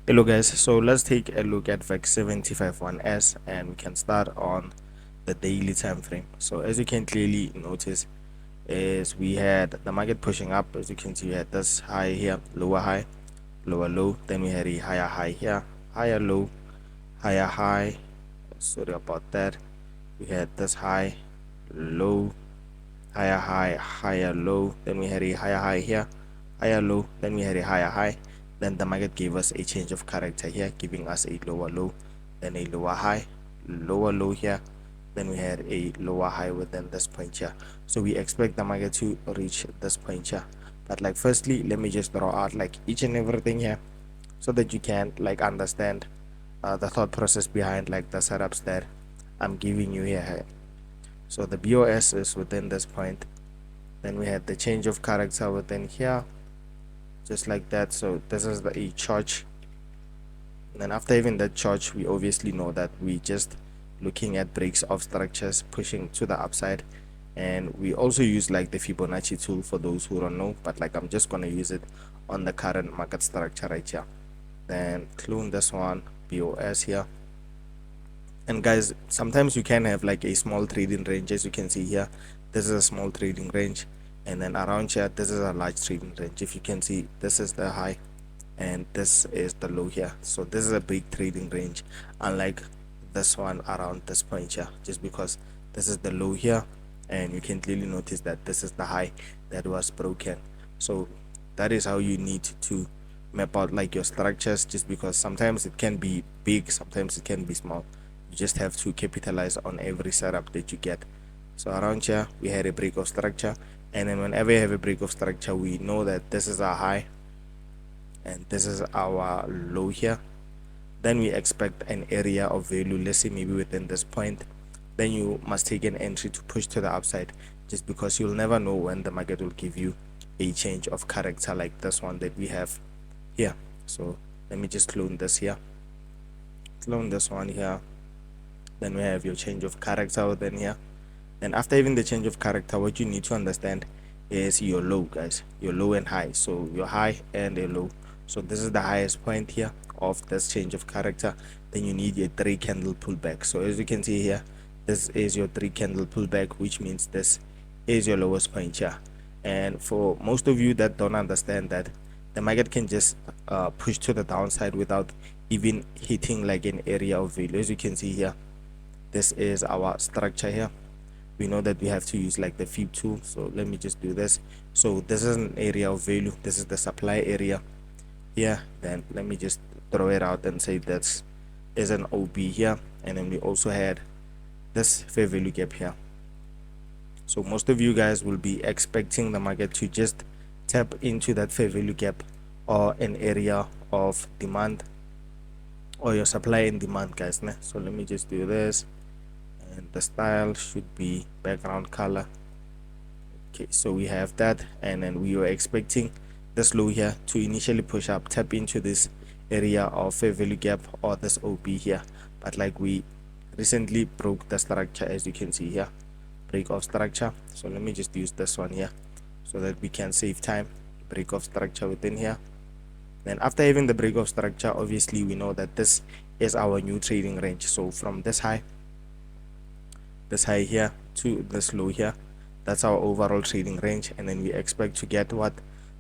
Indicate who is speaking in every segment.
Speaker 1: Hello guys, so let's take a look at VEX 751S and we can start on the daily time frame. So as you can clearly notice is we had the market pushing up. As you can see, we had this high here, lower high, lower low, then we had a higher high here, higher low, higher high. Sorry about that. We had this high, low, higher high, higher low, then we had a higher high here, higher low, then we had a higher high. Then the market gave us a change of character here, giving us a lower low, then a lower high, lower low here, then we had a lower high within this point here. So we expect the market to reach this point here, but like firstly let me just draw out like each and everything here so that you can like understand the thought process behind like the setups that I'm giving you here. So the BOS is within this point, then we had the change of character within here, just like that. So this is the a charge, and then after even that charge, we obviously know that we just looking at breaks of structures pushing to the upside. And we also use like the Fibonacci tool for those who don't know, but like I'm just gonna use it on the current market structure right here. Then clone this one, BOS here. And guys, sometimes you can have like a small trading range. As you can see here, this is a small trading range, and then around here this is a large trading range. If you can see, this is the high and this is the low here. So this is a big trading range, unlike this one around this point here, just because this is the low here, and you can clearly notice that this is the high that was broken. So that is how you need to map out like your structures, just because sometimes it can be big, sometimes it can be small. You just have to capitalize on every setup that you get. So around here we had a break of structure, and then whenever you have a break of structure, we know that this is our high and this is our low here. Then we expect an area of value, let's say maybe within this point. Then you must take an entry to push to the upside, just because you'll never know when the market will give you a change of character like this one that we have here. So let me just clone this here, clone this one here, then we have your change of character within here. And after even the change of character, what you need to understand is your low, guys, your low and high. So your high and a low. So this is the highest point here of this change of character. Then you need a 3 candle pullback. So as you can see here, this is your 3 candle pullback, which means this is your lowest point here. And for most of you that don't understand that the market can just push to the downside without even hitting like an area of value. As you can see here, this is our structure here. We know that we have to use like the Fib tool, so let me just do this. So this is an area of value, this is the supply area here. Then let me just throw it out and say that is an OB here, and then we also had this fair value gap here. So most of you guys will be expecting the market to just tap into that fair value gap or an area of demand, or your supply and demand, guys. So let me just do this, and the style should be background color. Okay, so we have that, and then we were expecting this low here to initially push up, tap into this area of fair value gap or this OB here, but like we recently broke the structure, as you can see here, break of structure. So let me just use this one here so that we can save time. Break of structure within here. Then after having the break of structure, obviously we know that this is our new trading range. So from this high here to this low here, that's our overall trading range, and then we expect to get what,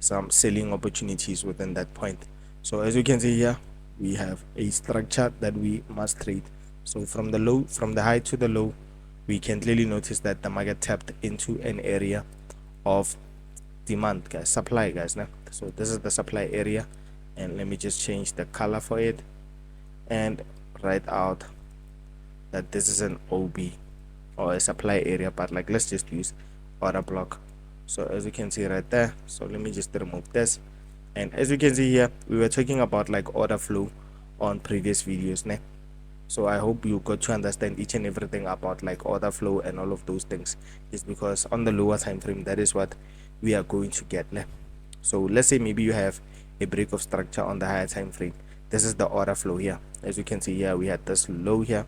Speaker 1: some selling opportunities within that point. So as you can see here, we have a structure that we must trade. So from the high to the low, we can clearly notice that the market tapped into an area of demand, guys, supply, guys. So this is the supply area, and let me just change the color for it and write out that this is an OB or a supply area, but like let's just use order block. So as you can see right there, so let me just remove this. And as you can see here, we were talking about like order flow on previous videos. So I hope you got to understand each and everything about like order flow and all of those things, is because on the lower time frame, that is what we are going to get. So let's say maybe you have a break of structure on the higher time frame. This is the order flow here. As you can see here, we had this low here,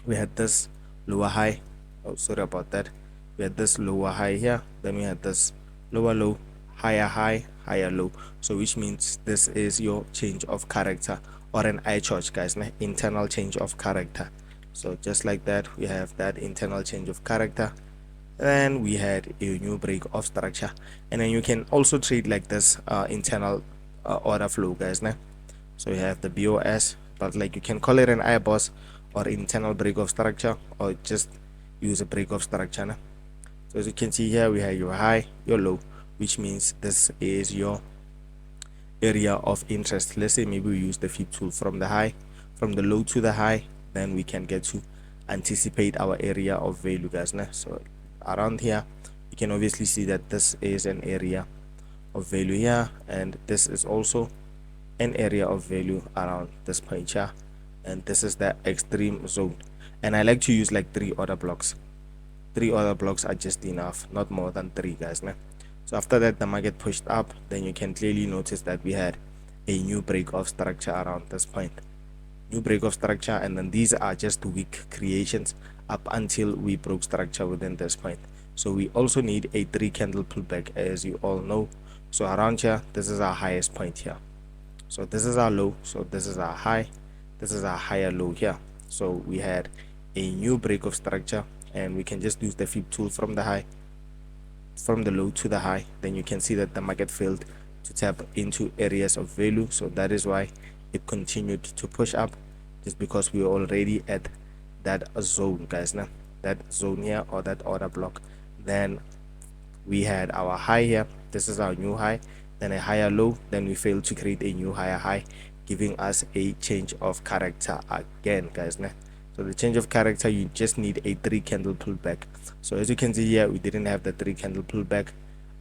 Speaker 1: we had this lower high, oh sorry about that, we had this lower high here, then we had this lower low, higher high, higher low. So which means this is your change of character, or an eye chart, guys, internal change of character. So just like that, we have that internal change of character. Then we had a new break of structure, and then you can also trade like this internal order flow, guys. So you have the BOS, but like you can call it an IBOS or internal break of structure, or just use a break of structure. So as you can see here, we have your high, your low, which means this is your area of interest. Let's say maybe we use the fib tool from the high, from the low to the high, then we can get to anticipate our area of value, guys. So around here, you can obviously see that this is an area of value here, and this is also an area of value around this point here, and this is the extreme zone. And I like to use like 3 other blocks are just enough, not more than 3, guys. So after that, the market pushed up, then you can clearly notice that we had a new break of structure around this point, new break of structure, and then these are just weak creations up until we broke structure within this point. So we also need a 3 candle pullback, as you all know. So around here, this is our highest point here, so this is our low, so this is our high, this is our higher low here. So we had a new break of structure, and we can just use the fib tool from the high, from the low to the high. Then you can see that the market failed to tap into areas of value, so that is why it continued to push up, just because we were already at that zone, guys. That zone here, or that order block. Then we had our high here, this is our new high, then a higher low, then we failed to create a new higher high, giving us a change of character again, guys. So the change of character, you just need a 3 candle pullback. So as you can see here, we didn't have the 3 candle pullback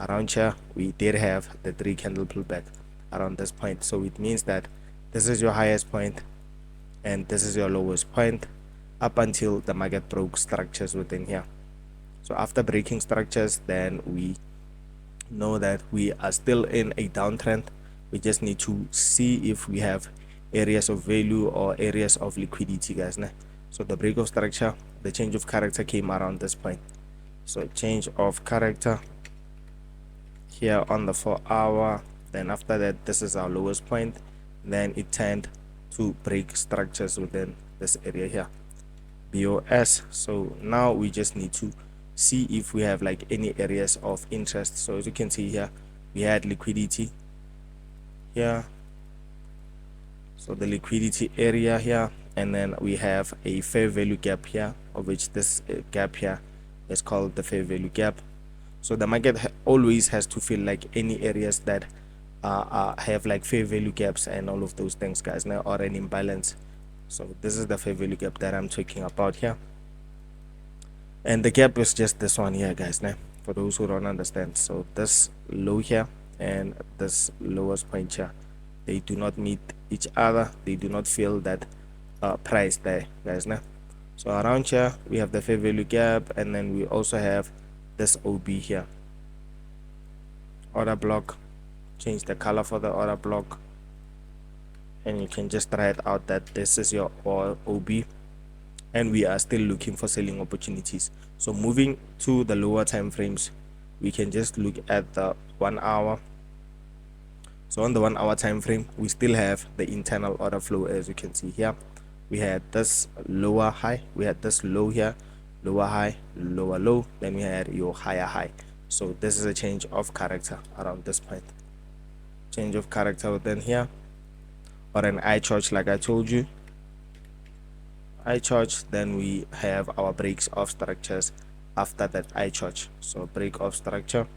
Speaker 1: around here, we did have the 3 candle pullback around this point. So it means that this is your highest point and this is your lowest point, up until the market broke structures within here. So after breaking structures, then we know that we are still in a downtrend. We just need to see if we have areas of value or areas of liquidity, guys. So the break of structure, the change of character came around this point. So change of character here on the 4-hour, then after that, this is our lowest point, then it turned to break structures within this area here, BOS. So now we just need to see if we have like any areas of interest. So as you can see here, we had liquidity here, so the liquidity area here, and then we have a fair value gap here, of which this gap here is called the fair value gap. So the market always has to feel like any areas that have like fair value gaps and all of those things, guys, or an imbalance. So this is the fair value gap that I'm talking about here, and the gap is just this one here, guys, for those who don't understand. So this low here and this lowest point here, they do not meet each other, they do not feel that price there, guys. So around here we have the fair value gap, and then we also have this OB here, order block. Change the color for the order block, and you can just write out that this is your OB, and we are still looking for selling opportunities. So moving to the lower time frames, we can just look at the 1-hour. So on the 1-hour time frame, we still have the internal order flow. As you can see here, we had this lower high, we had this low here, lower high, lower low, then we had your higher high. So this is a change of character around this point, change of character within here, or an eye chart, like I told you, eye chart. Then we have our breaks of structures after that eye chart. So break of structure,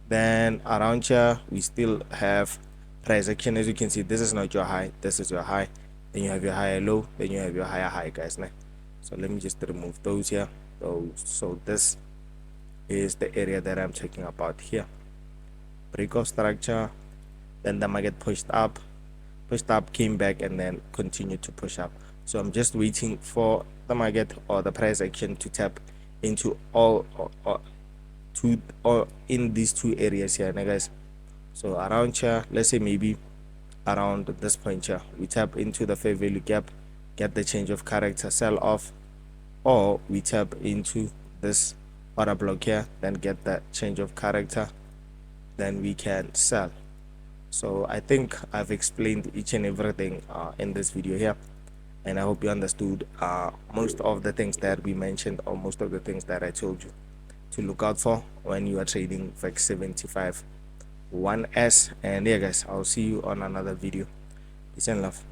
Speaker 1: then around here we still have price action. As you can see, this is not your high, this is your high, then you have your higher low, then you have your higher high, guys. So let me just remove those here. So this is the area that I'm talking about here, break of structure, then the market pushed up, came back, and then continued to push up. So I'm just waiting for the market or the price action to tap into all or in these two areas here, guys. So around here, let's say maybe around this point here, we tap into the fair value gap, get the change of character, sell off, or we tap into this order block here, then get that change of character, then we can sell. So I think I've explained each and everything in this video here, and I hope you understood most of the things that we mentioned, or most of the things that I told you to look out for when you are trading VEX 75 1S. And yeah guys, I'll see you on another video. Peace and love.